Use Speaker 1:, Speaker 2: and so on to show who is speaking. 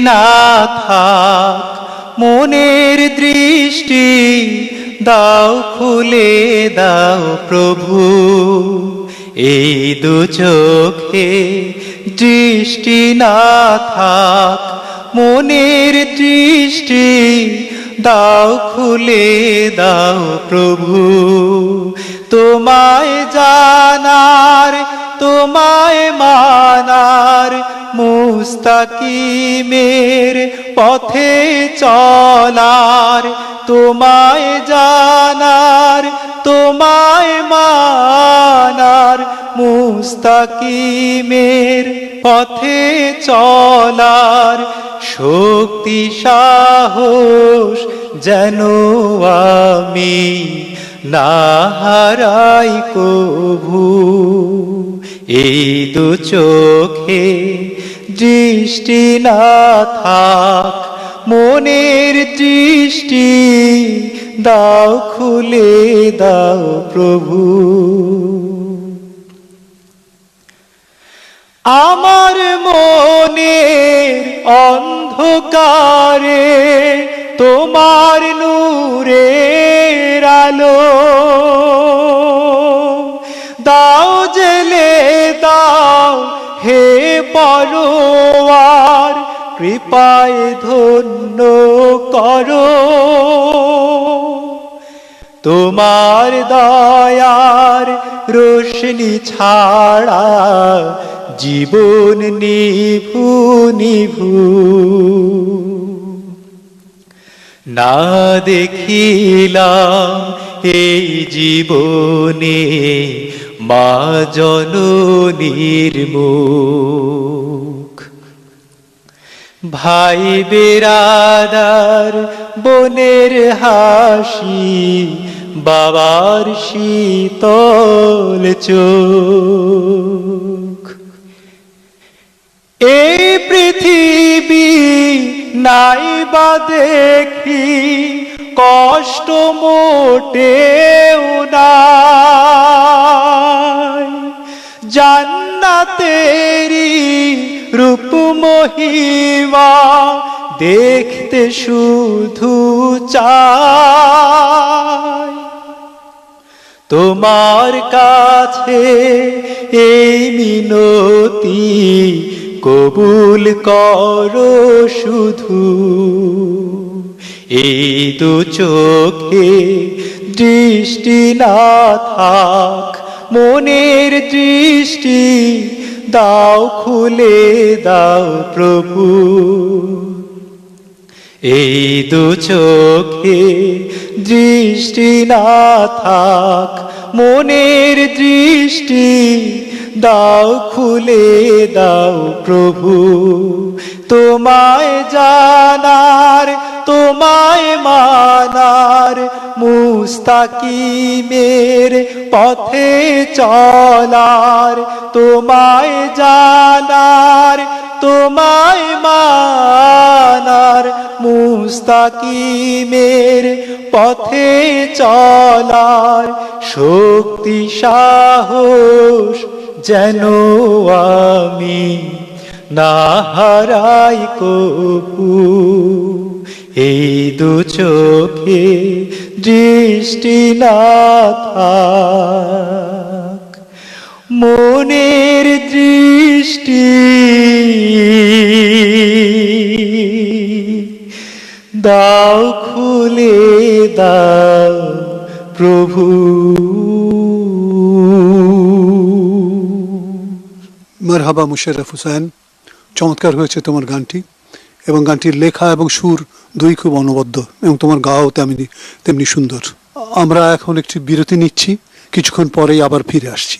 Speaker 1: না থাক মনের দৃষ্টি দাও খুলে দাও প্রভু, এই দু চোখে দৃষ্টি না থাক মনের দৃষ্টি দাও খুলে দাও প্রভু। তোমায় জানার তোমায় মানার মুস্তাকিমের পথে চলার, তোমায় জানার তোমায় মানার মুস্তাকিমের পথে চলার শক্তি সাহস যেন আমি না হারাই কভু, এই দু চোখে দৃষ্টি না থাক মনের দৃষ্টি দাও খুলে দাও প্রভু। আমার মনের অন্ধকারে তোমার নূরের আলো দাও জেলে দাও হে পরোয়ার, কৃপায় ধন্য করো তোমার দয়ার রোশনি ছাড়া জীবন নিভু নিভু। না দেখিলাম এই জীবনে মা জননীর মুখ, ভাই বেরাদার বোনের হাসি বাবার শীতল চোখ, এই পৃথিবী নাই বা দেখি কষ্ট মোটেও নাই, জান্নাতেরি রূপ মহিমা দেখতে শুধু চাই। তোমার কাছে এই মিনতি কবুল করো শুধু, এই দু চোখে দৃষ্টি না থাক মনের দৃষ্টি দাও খুলে দাও প্রভু, এই দু চোখে দৃষ্টি না থাক মনের দৃষ্টি দাও খুলে দাও প্রভু। তোমায় জানার তোমায় মানার মুস্তাকিমের পথে চলার, তোমায় জানার তোমায় মানার মুস্তাকিমের পথে চলার শক্তি সাহস যেন আমি না হারাই কভু, এই দু চোখে দৃষ্টি না থাক মনের দৃষ্টি দাও খুলে দাও প্রভু।
Speaker 2: মারহাবা মুশাররফ হোসেন, চমৎকার হয়েছে তোমার গানটি, এবং গানটির লেখা এবং সুর দুই খুব অনবদ্য, এবং তোমার গাও তেমনি সুন্দর। আমরা এখন একটি বিরতি নিচ্ছি, কিছুক্ষণ পরেই আবার ফিরে আসছি।